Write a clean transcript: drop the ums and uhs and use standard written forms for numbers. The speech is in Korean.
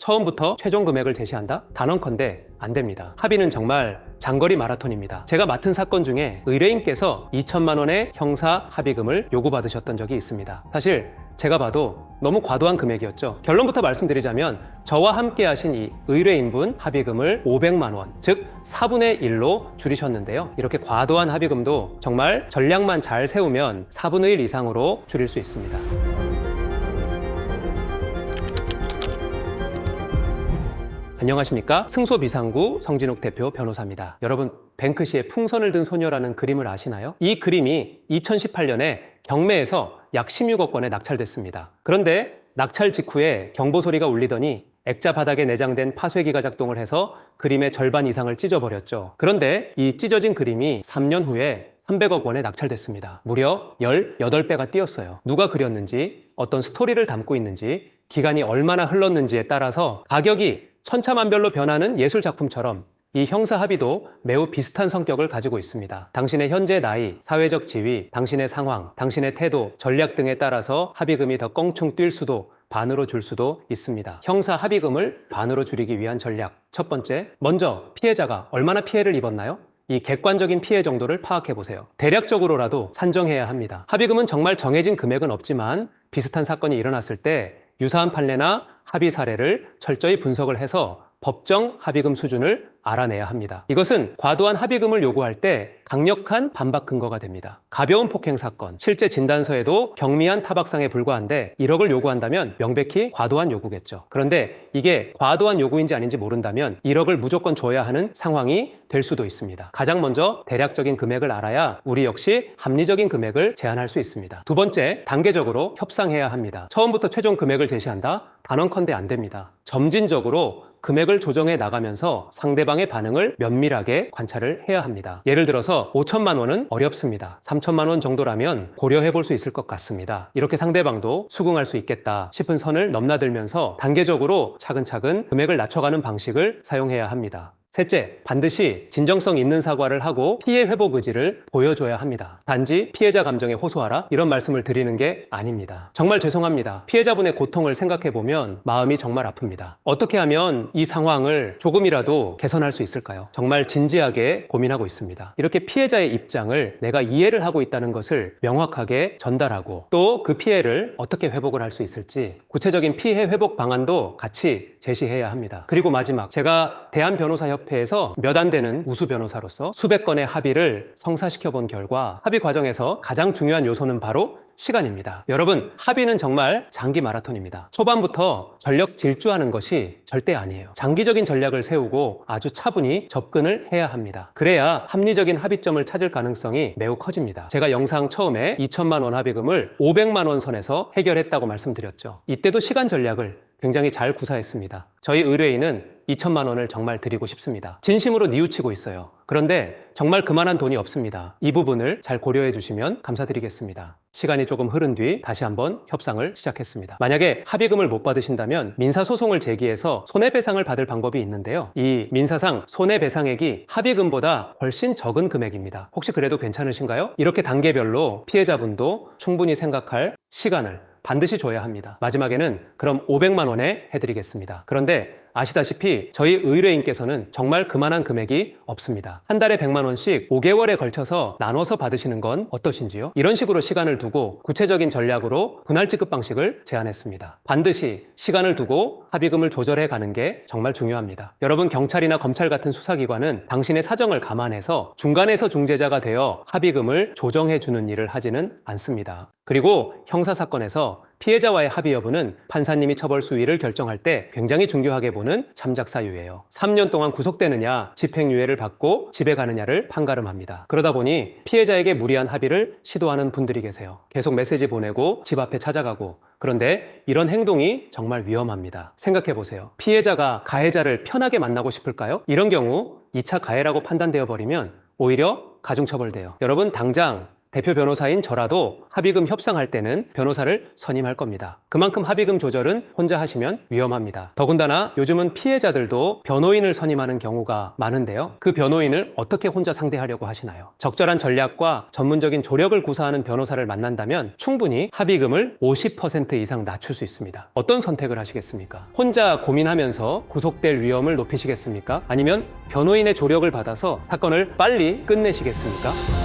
처음부터 최종 금액을 제시한다? 단언컨대 안 됩니다. 합의는 정말 장거리 마라톤입니다. 제가 맡은 사건 중에 의뢰인께서 2천만 원의 형사 합의금을 요구받으셨던 적이 있습니다. 사실 제가 봐도 너무 과도한 금액이었죠. 결론부터 말씀드리자면 저와 함께 하신 이 의뢰인분 합의금을 500만 원, 즉 4분의 1로 줄이셨는데요. 이렇게 과도한 합의금도 정말 전략만 잘 세우면 4분의 1 이상으로 줄일 수 있습니다. 안녕하십니까? 승소비상구 성진욱 대표 변호사입니다. 여러분, 뱅크시의 풍선을 든 소녀라는 그림을 아시나요? 이 그림이 2018년에 경매에서 약 16억 원에 낙찰됐습니다. 그런데 낙찰 직후에 경보 소리가 울리더니 액자 바닥에 내장된 파쇄기가 작동을 해서 그림의 절반 이상을 찢어버렸죠. 그런데 이 찢어진 그림이 3년 후에 300억 원에 낙찰됐습니다. 무려 18배가 뛰었어요. 누가 그렸는지, 어떤 스토리를 담고 있는지, 기간이 얼마나 흘렀는지에 따라서 가격이 천차만별로 변하는 예술작품처럼 이 형사 합의도 매우 비슷한 성격을 가지고 있습니다. 당신의 현재 나이, 사회적 지위, 당신의 상황, 당신의 태도, 전략 등에 따라서 합의금이 더 껑충 뛸 수도 반으로 줄 수도 있습니다. 형사 합의금을 반으로 줄이기 위한 전략. 첫 번째, 먼저 피해자가 얼마나 피해를 입었나요? 이 객관적인 피해 정도를 파악해 보세요. 대략적으로라도 산정해야 합니다. 합의금은 정말 정해진 금액은 없지만 비슷한 사건이 일어났을 때 유사한 판례나 합의 사례를 철저히 분석을 해서 법정 합의금 수준을 알아내야 합니다. 이것은 과도한 합의금을 요구할 때 강력한 반박 근거가 됩니다. 가벼운 폭행 사건, 실제 진단서에도 경미한 타박상에 불과한데 1억을 요구한다면 명백히 과도한 요구겠죠. 그런데 이게 과도한 요구인지 아닌지 모른다면 1억을 무조건 줘야 하는 상황이 될 수도 있습니다. 가장 먼저 대략적인 금액을 알아야 우리 역시 합리적인 금액을 제안할 수 있습니다. 두 번째, 단계적으로 협상해야 합니다. 처음부터 최종 금액을 제시한다? 단언컨대 안 됩니다. 점진적으로 금액을 조정해 나가면서 상대방의 반응을 면밀하게 관찰을 해야 합니다. 예를 들어서 5천만 원은 어렵습니다. 3천만 원 정도라면 고려해 볼 수 있을 것 같습니다. 이렇게 상대방도 수긍할 수 있겠다 싶은 선을 넘나들면서 단계적으로 차근차근 금액을 낮춰가는 방식을 사용해야 합니다. 셋째, 반드시 진정성 있는 사과를 하고 피해 회복 의지를 보여줘야 합니다. 단지 피해자 감정에 호소하라? 이런 말씀을 드리는 게 아닙니다. 정말 죄송합니다. 피해자분의 고통을 생각해보면 마음이 정말 아픕니다. 어떻게 하면 이 상황을 조금이라도 개선할 수 있을까요? 정말 진지하게 고민하고 있습니다. 이렇게 피해자의 입장을 내가 이해를 하고 있다는 것을 명확하게 전달하고 또 그 피해를 어떻게 회복을 할 수 있을지 구체적인 피해 회복 방안도 같이 제시해야 합니다. 그리고 마지막, 제가 대한변호사협회에서 몇 안 되는 우수 변호사로서 수백 건의 합의를 성사시켜 본 결과 합의 과정에서 가장 중요한 요소는 바로 시간입니다. 여러분, 합의는 정말 장기 마라톤입니다. 초반부터 전력 질주하는 것이 절대 아니에요. 장기적인 전략을 세우고 아주 차분히 접근을 해야 합니다. 그래야 합리적인 합의점을 찾을 가능성이 매우 커집니다. 제가 영상 처음에 2천만 원 합의금을 500만 원 선에서 해결했다고 말씀드렸죠. 이때도 시간 전략을 굉장히 잘 구사했습니다. 저희 의뢰인은 2천만 원을 정말 드리고 싶습니다. 진심으로 뉘우치고 있어요. 그런데 정말 그만한 돈이 없습니다. 이 부분을 잘 고려해 주시면 감사드리겠습니다. 시간이 조금 흐른 뒤 다시 한번 협상을 시작했습니다. 만약에 합의금을 못 받으신다면 민사소송을 제기해서 손해배상을 받을 방법이 있는데요. 이 민사상 손해배상액이 합의금보다 훨씬 적은 금액입니다. 혹시 그래도 괜찮으신가요? 이렇게 단계별로 피해자분도 충분히 생각할 시간을 반드시 줘야 합니다. 마지막에는 그럼 500만 원에 해드리겠습니다. 그런데 아시다시피 저희 의뢰인께서는 정말 그만한 금액이 없습니다. 한 달에 100만 원씩 5개월에 걸쳐서 나눠서 받으시는 건 어떠신지요? 이런 식으로 시간을 두고 구체적인 전략으로 분할 지급 방식을 제안했습니다. 반드시 시간을 두고 합의금을 조절해 가는 게 정말 중요합니다. 여러분, 경찰이나 검찰 같은 수사기관은 당신의 사정을 감안해서 중간에서 중재자가 되어 합의금을 조정해 주는 일을 하지는 않습니다. 그리고 형사사건에서 피해자와의 합의 여부는 판사님이 처벌 수위를 결정할 때 굉장히 중요하게 보는 참작 사유예요. 3년 동안 구속되느냐, 집행유예를 받고 집에 가느냐를 판가름합니다. 그러다 보니 피해자에게 무리한 합의를 시도하는 분들이 계세요. 계속 메시지 보내고 집 앞에 찾아가고. 그런데 이런 행동이 정말 위험합니다. 생각해 보세요. 피해자가 가해자를 편하게 만나고 싶을까요? 이런 경우 2차 가해라고 판단되어 버리면 오히려 가중처벌돼요. 여러분, 당장 대표 변호사인 저라도 합의금 협상할 때는 변호사를 선임할 겁니다. 그만큼 합의금 조절은 혼자 하시면 위험합니다. 더군다나 요즘은 피해자들도 변호인을 선임하는 경우가 많은데요. 그 변호인을 어떻게 혼자 상대하려고 하시나요? 적절한 전략과 전문적인 조력을 구사하는 변호사를 만난다면 충분히 합의금을 50% 이상 낮출 수 있습니다. 어떤 선택을 하시겠습니까? 혼자 고민하면서 구속될 위험을 높이시겠습니까? 아니면 변호인의 조력을 받아서 사건을 빨리 끝내시겠습니까?